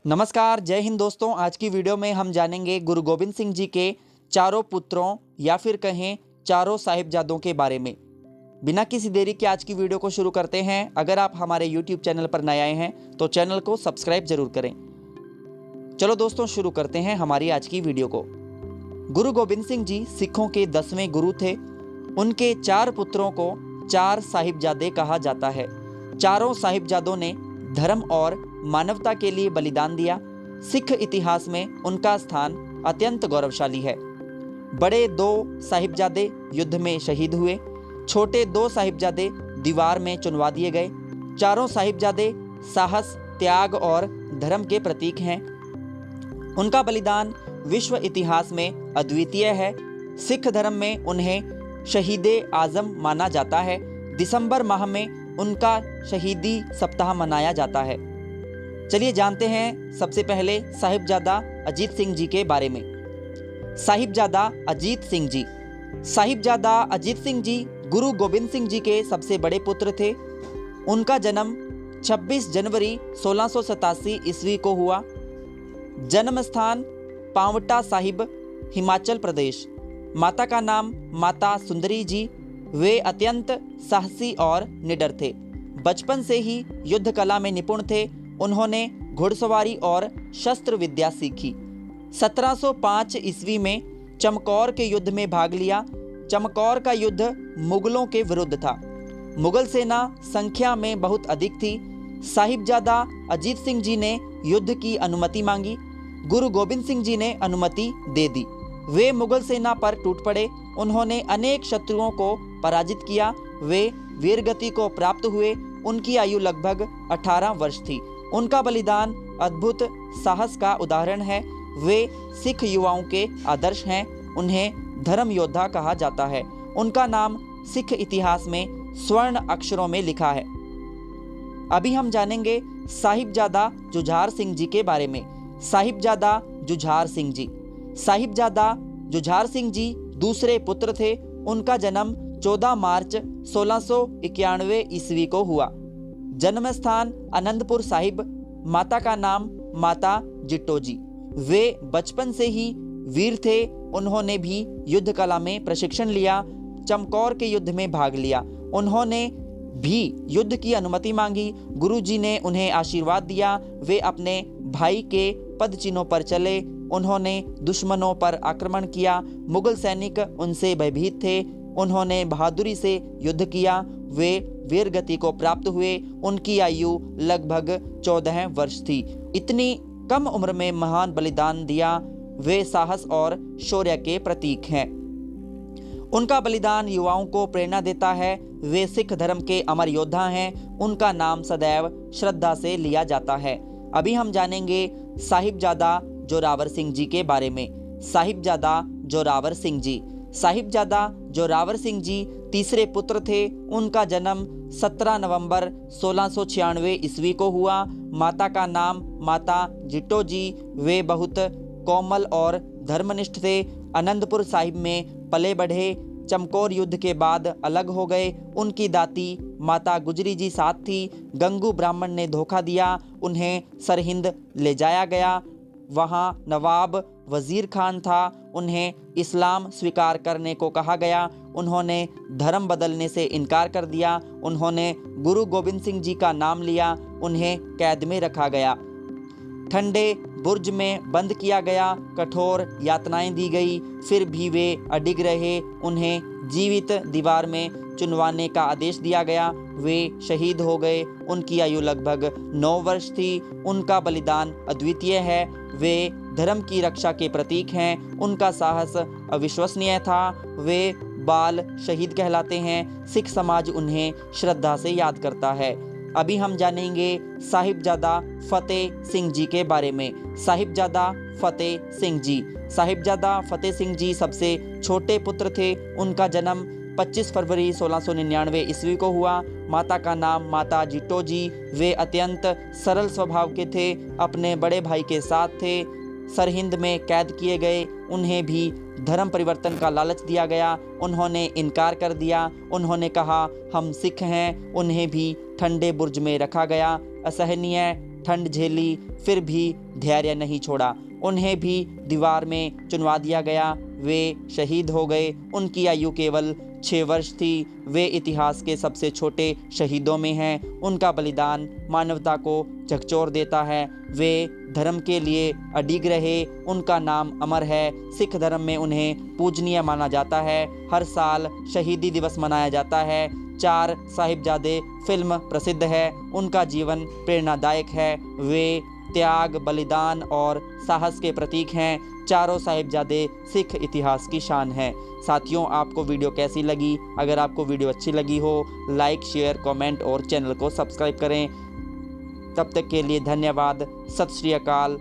नमस्कार, जय हिंद दोस्तों। आज की वीडियो में हम जानेंगे गुरु गोबिंद सिंह जी के चारों पुत्रों या फिर कहें चारों साहिबजादों के बारे में। बिना किसी देरी के आज की वीडियो को शुरू करते हैं। अगर आप हमारे YouTube चैनल पर नए आए हैं तो चैनल को सब्सक्राइब जरूर करें। चलो दोस्तों, शुरू करते हैं हमारी आज की वीडियो को। गुरु गोबिंद सिंह जी सिखों के 10वें गुरु थे। उनके 4 पुत्रों को 4 साहिबजादे कहा जाता है। चारों साहिबजादों ने धर्म और मानवता के लिए बलिदान दिया। सिख इतिहास में उनका स्थान अत्यंत गौरवशाली है। बड़े 2 साहिबजादे युद्ध में शहीद हुए। छोटे 2 साहिबजादे दीवार में चुनवा दिए गए। चारों साहिबजादे साहस, त्याग और धर्म के प्रतीक हैं। उनका बलिदान विश्व इतिहास में अद्वितीय है। सिख धर्म में उन्हें शहीदे आजम माना जाता है। दिसंबर माह में उनका शहीदी सप्ताह मनाया जाता है। चलिए जानते हैं सबसे पहले साहिबजादा अजीत सिंह जी के बारे में। साहिबजादा अजीत सिंह जी। साहिबजादा अजीत सिंह जी गुरु गोबिंद सिंह जी के सबसे बड़े पुत्र थे। उनका जन्म 26 जनवरी 1687 ईस्वी को हुआ। जन्म स्थान पांवटा साहिब, हिमाचल प्रदेश। माता का नाम माता सुंदरी जी। वे अत्यंत साहसी और निडर थे। बचपन से ही युद्ध कला में निपुण थे। उन्होंने घुड़सवारी और शस्त्र विद्या सीखी। 1705 ईस्वी में चमकौर के युद्ध में भाग लिया। चमकौर का युद्ध मुगलों के विरुद्ध था। मुगल सेना संख्या में बहुत अधिक थी। साहिबजादा अजीत सिंह जी ने युद्ध की अनुमति मांगी। गुरु गोबिंद सिंह जी ने अनुमति दे दी। वे मुगल सेना पर टूट पड़े। उन्होंने अनेक शत्रुओं को पराजित किया। वे वीरगति को प्राप्त हुए। उनकी आयु लगभग 18 वर्ष थी। उनका बलिदान अद्भुत साहस का उदाहरण है। वे सिख युवाओं के आदर्श हैं। उन्हें धर्म योद्धा कहा जाता है। उनका नाम सिख इतिहास में स्वर्ण अक्षरों में लिखा है। अभी हम जानेंगे साहिबजादा जुझार सिंह जी के बारे में। साहिबजादा जुझार सिंह जी। साहिबजादा जुझार सिंह जी दूसरे पुत्र थे। उनका जन्म 14 मार्च 1691 ईस्वी को हुआ। जन्म स्थान आनंदपुर साहिब। माता का नाम माता जिट्टो जी। वे बचपन से ही वीर थे। उन्होंने भी युद्ध कला में प्रशिक्षण लिया। चमकौर के युद्ध में भाग लिया। उन्होंने भी युद्ध की अनुमति मांगी। गुरुजी ने उन्हें आशीर्वाद दिया। वे अपने भाई के पद चिन्हों पर चले। उन्होंने दुश्मनों पर आक्रमण किया। मुगल सैनिक उनसे भयभीत थे। उन्होंने बहादुरी से युद्ध किया। वे वीरगति को प्राप्त हुए। उनकी आयु लगभग 14 वर्ष थी। इतनी कम उम्र में महान बलिदान दिया। वे साहस और शौर्य के प्रतीक हैं। उनका बलिदान युवाओं को प्रेरणा देता है। वे सिख धर्म के अमर योद्धा हैं। उनका नाम सदैव श्रद्धा से लिया जाता है। अभी हम जानेंगे साहिबजादा जोरावर सिंह जी के बारे में। साहिबजादा जोरावर सिंह जी। साहिबजादा जोरावर सिंह जी तीसरे पुत्र थे। उनका जन्म 17 नवंबर 1696 ईस्वी को हुआ। माता का नाम माता जिट्टो जी। वे बहुत कोमल और धर्मनिष्ठ थे। आनंदपुर साहिब में पले बढ़े। चमकौर युद्ध के बाद अलग हो गए। उनकी दाती माता गुजरी जी साथ थी। गंगू ब्राह्मण ने धोखा दिया। उन्हें सरहिंद ले जाया गया। वहाँ नवाब वजीर खान था। उन्हें इस्लाम स्वीकार करने को कहा गया। उन्होंने धर्म बदलने से इनकार कर दिया। उन्होंने गुरु गोबिंद सिंह जी का नाम लिया। उन्हें कैद में रखा गया। ठंडे बुर्ज में बंद किया गया। कठोर यातनाएं दी गई। फिर भी वे अडिग रहे। उन्हें जीवित दीवार में चुनवाने का आदेश दिया गया। वे शहीद हो गए। उनकी आयु लगभग 9 वर्ष थी। उनका बलिदान अद्वितीय है। वे धर्म की रक्षा के प्रतीक हैं। उनका साहस अविश्वसनीय था। वे बाल शहीद कहलाते हैं। सिख समाज उन्हें श्रद्धा से याद करता है। अभी हम जानेंगे साहिबजादा फतेह सिंह जी के बारे में। साहिबजादा फतेह सिंह जी। साहिबजादा फतेह सिंह जी सबसे छोटे पुत्र थे। उनका जन्म 25 फरवरी 1699 ईस्वी को हुआ। माता का नाम माता जिट्टो जी। वे अत्यंत सरल स्वभाव के थे। अपने बड़े भाई के साथ थे। सरहिंद में कैद किए गए। उन्हें भी धर्म परिवर्तन का लालच दिया गया। उन्होंने इनकार कर दिया। उन्होंने कहा हम सिख हैं। उन्हें भी ठंडे बुर्ज में रखा गया। असहनीय ठंड झेली, फिर भी धैर्य नहीं छोड़ा। उन्हें भी दीवार में चुनवा दिया गया। वे शहीद हो गए। उनकी आयु केवल 6 वर्ष थी। वे इतिहास के सबसे छोटे शहीदों में हैं। उनका बलिदान मानवता को झकझोर देता है। वे धर्म के लिए अडिग रहे। उनका नाम अमर है। सिख धर्म में उन्हें पूजनीय माना जाता है। हर साल शहीदी दिवस मनाया जाता है। 4 साहिबजादे फिल्म प्रसिद्ध है। उनका जीवन प्रेरणादायक है। वे त्याग, बलिदान और साहस के प्रतीक हैं। चारों साहिबजादे सिख इतिहास की शान है। साथियों, आपको वीडियो कैसी लगी? अगर आपको वीडियो अच्छी लगी हो, लाइक, शेयर, कमेंट और चैनल को सब्सक्राइब करें। तब तक के लिए धन्यवाद। सत श्री अकाल।